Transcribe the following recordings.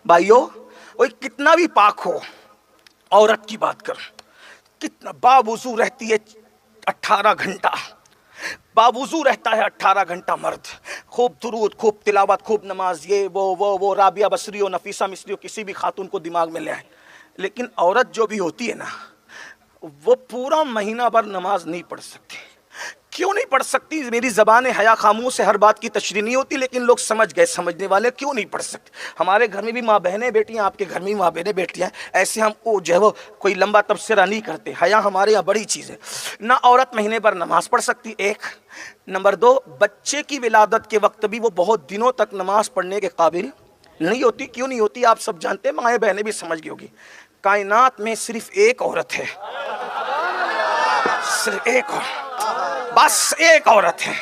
भाइयों, वो कितना भी पाक हो, औरत की बात कर, कितना बावुज़ू रहती है 18 घंटा, बावुज़ू रहता है 18 घंटा मर्द, खूब दुरूद, खूब तिलावत, खूब नमाज, ये वो राबिया बसरी हो, नफीसा मिस्री हो, किसी भी खातून को दिमाग में ले आए। लेकिन औरत जो भी होती है ना, वो पूरा महीना भर नमाज नहीं पढ़ सकती। क्यों नहीं पढ़ सकती? मेरी ज़बान हया खामोश से हर बात की तशरीह नहीं होती, लेकिन लोग समझ गए, समझने वाले। क्यों नहीं पढ़ सकते? हमारे घर में भी माँ बहनें बेटियाँ, आपके घर में भी माँ बहनें बेटियाँ, ऐसे हम वो जो है वो कोई लंबा तबसरा नहीं करते। हया हमारे यहाँ बड़ी चीज़ है ना। औरत महीने भर नमाज पढ़ सकती, एक। नंबर 2, बच्चे की विलादत के वक्त भी वो बहुत दिनों तक नमाज पढ़ने के काबिल नहीं होती। क्यों नहीं होती? आप सब जानते हैं, माएँ बहनें भी समझ गई होगी। कायनात में सिर्फ एक औरत है, सिर्फ एक औरत, बस एक औरत है।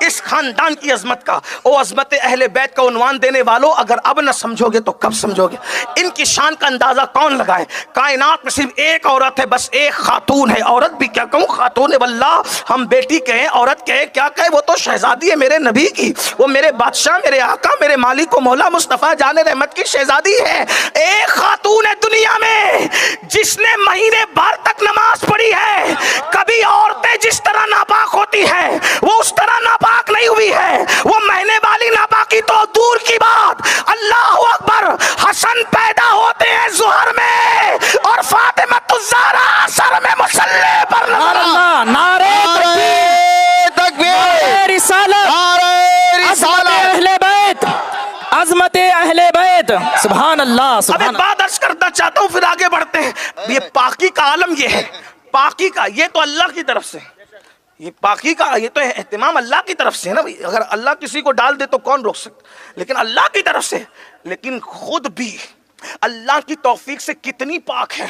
इस खानदान की अजमत का, ओ अजमत अहले बैत का उन्वान देने वालों, अगर अब न समझोगे तो कब समझोगे? इनकी शान का अंदाजा कौन लगाए? कायनात में सिर्फ एक औरत है, बस एक खातून है। औरत भी क्या कहूँ, खातून है। वल्लाह, हम बेटी कहें, औरत कहें, क्या कहे, वो तो शहजादी है मेरे नबी की, वो मेरे बादशाह, मेरे आका, मेरे मालिक, मौला मुस्तफ़ा जाने रहमत की शहजादी है। एक खातून है दुनिया में जिसने महीने भर तक नमाज पढ़ी है। कभी औरतें जिस तरह नापाक होती है, वो उस तरह नापाक नहीं हुई है। वो महीने वाली नापाकी तो दूर की बात, अल्लाह अकबर, हसन पैदा होते हैं ज़ुहर में और फातिमा ज़हरा असर में मुसल्ले पर। नारे तकबीर, रिसालत, अहले बैत, अज़मत अहले बैत, सुभान अल्लाह, सुभान अल्लाह। बात अर्ज करना चाहता हूँ, फिर आगे बढ़ते हैं। ये पाकी का आलम ये है, पाकी का, ये तो अल्लाह की तरफ से, ये पाकी का, ये तो एहतिमाम अल्लाह की तरफ से है ना। अगर अल्लाह किसी को डाल दे तो कौन रोक सकता? लेकिन अल्लाह की तरफ से। लेकिन खुद भी अल्लाह की तौफीक से कितनी पाक है।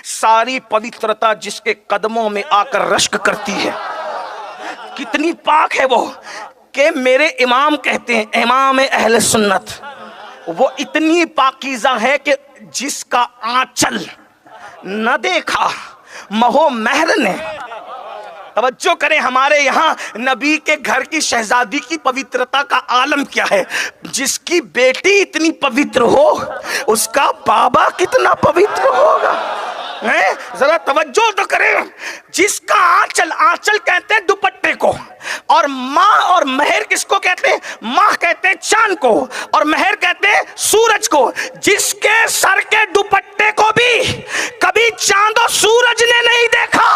सारी पवित्रता जिसके कदमों में आकर रश्क करती है, कितनी पाक है वो, कि मेरे इमाम कहते हैं, इमाम अहले सुन्नत, वो इतनी पाकीज़ा है कि जिसका आंचल न देखा महो महर ने। तवज्जो करें, हमारे यहाँ नबी के घर की शहजादी की पवित्रता का आलम क्या है। जिसकी बेटी इतनी पवित्र हो, उसका बाबा कितना पवित्र होगा, हैं? जरा तवज्जो तो करें। जिसका आंचल, आंचल कहते हैं दुपट्टे को, और माँ और महर किसको कहते हैं? माँ कहते हैं चांद को, और महर कहते हैं सूरज को। जिसके सर के दुपट्टे को भी कभी चांद और सूरज ने नहीं देखा,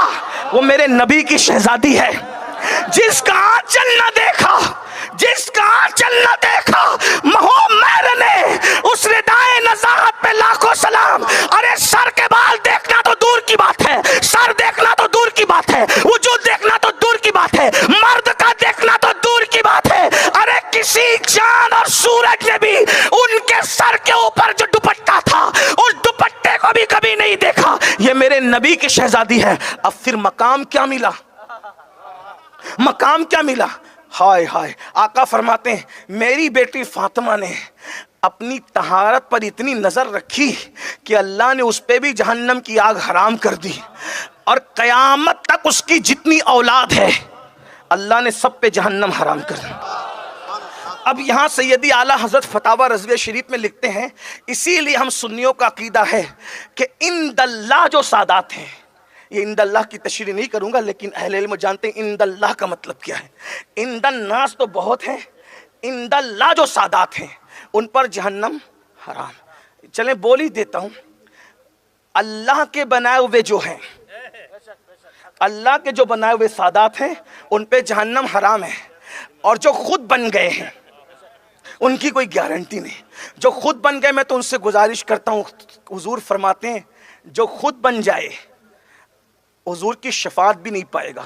वो मेरे नबी की शहजादी है। जिसका आंचल न देखा, जिसका आंचल न देखा महो महर ने, उस रिदाए नज़ाहत पे लाखों सलाम। अरे सर के बाल देखना तो दूर की बात है, सर देखना तो दूर की बात है, वजूद देखना तो दूर की बात है, मर्द का देखना तो दूर की बात है। अरे किसी चांद और सूरज ने भी उनके सर के ऊपर जो दुपट्टा था, उस दुपट्टे को भी कभी नहीं देखा। ये मेरे नबी की शहजादी है। अब फिर मकाम क्या मिला, मकाम क्या मिला? हाय हाय, आका फरमाते हैं, मेरी बेटी फातिमा ने अपनी तहारत पर इतनी नजर रखी कि अल्लाह ने उस पे भी जहन्नम की आग हराम कर दी, और कयामत तक उसकी जितनी औलाद है अल्लाह ने सब पे जहन्नम हराम कर दी। अब यहाँ सैयदी आला हजरत फतावा रज़विया शरीफ में लिखते हैं, इसीलिए हम सुन्नियों का अकीदा है कि इंदल्लाह जो सादात हैं, ये इंदल्लाह की तशरीह नहीं करूंगा, लेकिन अहले इल्म जानते हैं इंदल्लाह का मतलब क्या है। इंदन्नास तो बहुत है, इंदल्लाह जो सादात हैं उन पर जहन्नम हराम। चलें बोल ही देता हूं, अल्लाह के बनाए हुए जो हैं, अल्लाह के जो बनाए हुए सादात हैं उन पे जहन्नम हराम है, और जो खुद बन गए हैं उनकी कोई गारंटी नहीं। जो खुद बन गए, मैं तो उनसे गुजारिश करता हूँ, हुजूर फरमाते हैं जो खुद बन जाए हुजूर की शफात भी नहीं पाएगा।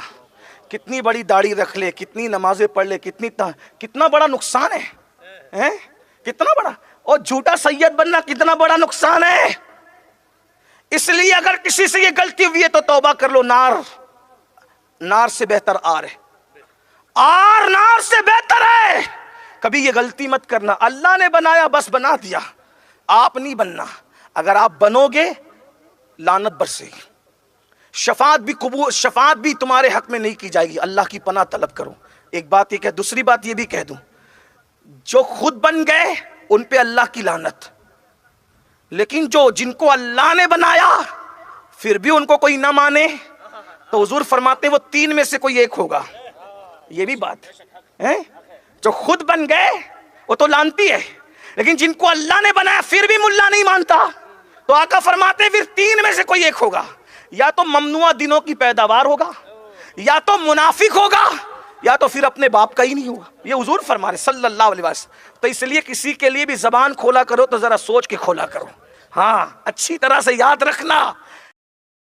कितनी बड़ी दाढ़ी रख ले, कितनी नमाजें पढ़ ले, कितना बड़ा नुकसान है, हैं? कितना बड़ा, और झूठा सैयद बनना कितना बड़ा नुकसान है। इसलिए अगर किसी से ये गलती हुई है तो तौबा कर लो। नार से बेहतर आर है, आर नार से बेहतर है। कभी ये गलती मत करना। अल्लाह ने बनाया, बस बना दिया, आप नहीं बनना। अगर आप बनोगे लानत बरसेगी, शफात भी तुम्हारे हक में नहीं की जाएगी। अल्लाह की पनाह तलब करो। एक बात ये कह, दूसरी बात ये भी कह दूं, जो खुद बन गए उन पे अल्लाह की लानत, लेकिन जो जिनको अल्लाह ने बनाया फिर भी उनको कोई ना माने, तो हुजूर फरमाते वो 3 में से कोई एक होगा। ये भी बात है। जो खुद बन गए वो तो लानती है, लेकिन जिनको अल्लाह ने बनाया फिर भी मुल्ला नहीं मानता, तो आका फरमाते फिर 3 में से कोई एक होगा। या तो ममनुआ दिनों की पैदावार होगा, या तो मुनाफिक होगा, या तो फिर अपने बाप का ही नहीं होगा। ये हुजूर फरमा रहे सल्लल्लाहु अलैहि वसल्लम। तो इसलिए किसी के लिए भी जबान खोला करो तो जरा सोच के खोला करो। हाँ, अच्छी तरह से याद रखना